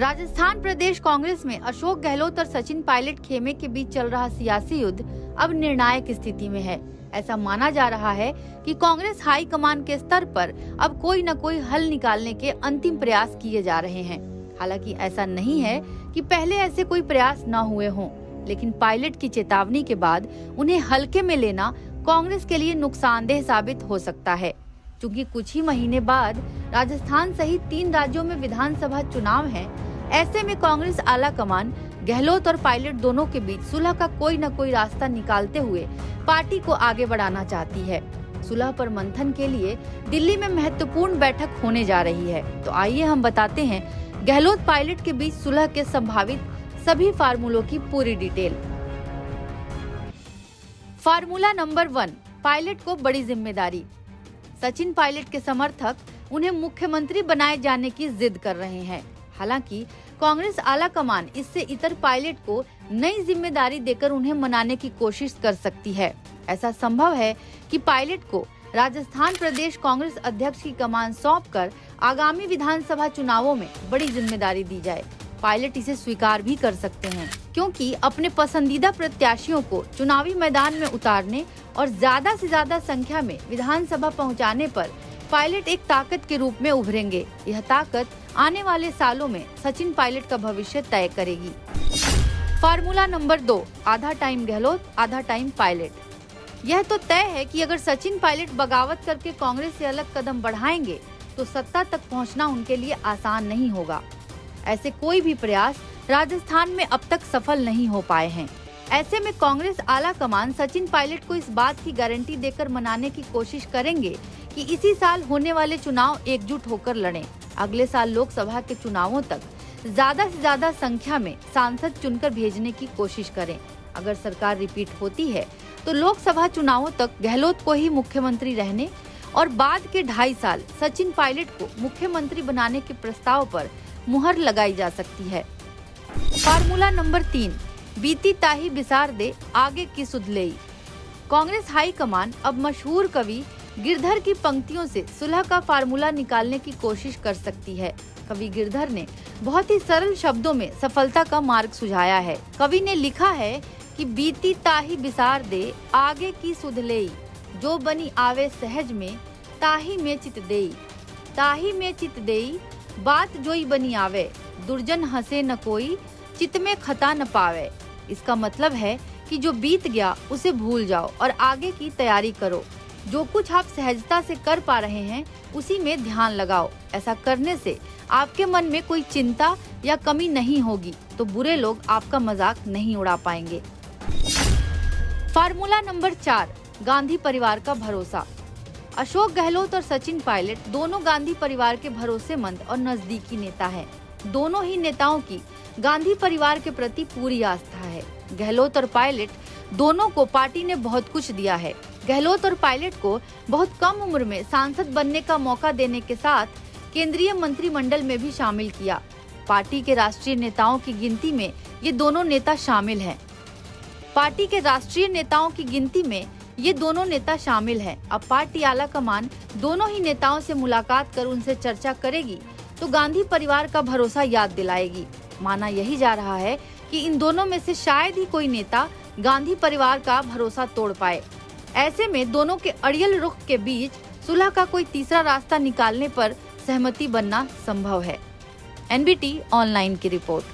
राजस्थान प्रदेश कांग्रेस में अशोक गहलोत और सचिन पायलट खेमे के बीच चल रहा सियासी युद्ध अब निर्णायक स्थिति में है। ऐसा माना जा रहा है कि कांग्रेस हाईकमान के स्तर पर अब कोई न कोई हल निकालने के अंतिम प्रयास किए जा रहे हैं। हालांकि ऐसा नहीं है कि पहले ऐसे कोई प्रयास न हुए हों, लेकिन पायलट की चेतावनी के बाद उन्हें हल्के में लेना कांग्रेस के लिए नुकसानदेह साबित हो सकता है। क्योंकि कुछ ही महीने बाद राजस्थान सहित 3 राज्यों में विधानसभा चुनाव हैं, ऐसे में कांग्रेस आला कमान गहलोत और पायलट दोनों के बीच सुलह का कोई न कोई रास्ता निकालते हुए पार्टी को आगे बढ़ाना चाहती है। सुलह पर मंथन के लिए दिल्ली में महत्वपूर्ण बैठक होने जा रही है। तो आइए हम बताते हैं गहलोत पायलट के बीच सुलह के संभावित सभी फार्मूलों की पूरी डिटेल। फार्मूला नंबर 1, पायलट को बड़ी जिम्मेदारी। सचिन पायलट के समर्थक उन्हें मुख्यमंत्री बनाए जाने की जिद कर रहे हैं। हालांकि कांग्रेस आला कमान इससे इतर पायलट को नई जिम्मेदारी देकर उन्हें मनाने की कोशिश कर सकती है। ऐसा संभव है कि पायलट को राजस्थान प्रदेश कांग्रेस अध्यक्ष की कमान सौंपकर आगामी विधानसभा चुनावों में बड़ी जिम्मेदारी दी जाए। पायलट इसे स्वीकार भी कर सकते हैं, क्योंकि अपने पसंदीदा प्रत्याशियों को चुनावी मैदान में उतारने और ज्यादा से ज्यादा संख्या में विधानसभा पहुंचाने पर पायलट एक ताकत के रूप में उभरेंगे। यह ताकत आने वाले सालों में सचिन पायलट का भविष्य तय करेगी। फार्मूला नंबर 2, आधा टाइम गहलोत आधा टाइम पायलट। यह तो तय है कि अगर सचिन पायलट बगावत करके कांग्रेस से अलग कदम बढ़ाएंगे तो सत्ता तक पहुंचना उनके लिए आसान नहीं होगा। ऐसे कोई भी प्रयास राजस्थान में अब तक सफल नहीं हो पाए हैं। ऐसे में कांग्रेस आला कमान सचिन पायलट को इस बात की गारंटी देकर मनाने की कोशिश करेंगे कि इसी साल होने वाले चुनाव एकजुट होकर लड़ें। अगले साल लोकसभा के चुनावों तक ज्यादा से ज्यादा संख्या में सांसद चुनकर भेजने की कोशिश करें। अगर सरकार रिपीट होती है तो लोकसभा चुनावों तक गहलोत को ही मुख्यमंत्री रहने और बाद के 2.5 साल सचिन पायलट को मुख्यमंत्री बनाने के प्रस्ताव पर मुहर लगाई जा सकती है। फार्मूला नंबर 3, बीती ताही बिसार दे आगे की सुध लेई। कांग्रेस हाई कमान अब मशहूर कवि गिरधर की पंक्तियों से सुलह का फार्मूला निकालने की कोशिश कर सकती है। कवि गिरधर ने बहुत ही सरल शब्दों में सफलता का मार्ग सुझाया है। कवि ने लिखा है कि बीती ताही बिसार दे आगे की सुध लेई, जो बनी आवे सहज में ताही में चित देई। ताही में चित देई, बात जोई बनी आवे, दुर्जन हंसे न कोई, चित में खता न पावे। इसका मतलब है कि जो बीत गया उसे भूल जाओ और आगे की तैयारी करो। जो कुछ आप सहजता से कर पा रहे हैं उसी में ध्यान लगाओ। ऐसा करने से आपके मन में कोई चिंता या कमी नहीं होगी, तो बुरे लोग आपका मजाक नहीं उड़ा पाएंगे। फार्मूला नंबर 4, गांधी परिवार का भरोसा। अशोक गहलोत और सचिन पायलट दोनों गांधी परिवार के भरोसेमंद और नजदीकी नेता हैं। दोनों ही नेताओं की गांधी परिवार के प्रति पूरी आस्था है। गहलोत और पायलट दोनों को पार्टी ने बहुत कुछ दिया है। गहलोत और पायलट को बहुत कम उम्र में सांसद बनने का मौका देने के साथ केंद्रीय मंत्रिमंडल में भी शामिल किया। पार्टी के राष्ट्रीय नेताओं की गिनती में ये दोनों नेता शामिल हैं। पार्टी के राष्ट्रीय नेताओं की गिनती में ये दोनों नेता शामिल हैं। अब पार्टी आला कमान दोनों ही नेताओं से मुलाकात कर उनसे चर्चा करेगी तो गांधी परिवार का भरोसा याद दिलाएगी। माना यही जा रहा है कि इन दोनों में से शायद ही कोई नेता गांधी परिवार का भरोसा तोड़ पाए। ऐसे में दोनों के अड़ियल रुख के बीच सुलह का कोई तीसरा रास्ता निकालने पर सहमति बनना संभव है। NBT ऑनलाइन की रिपोर्ट।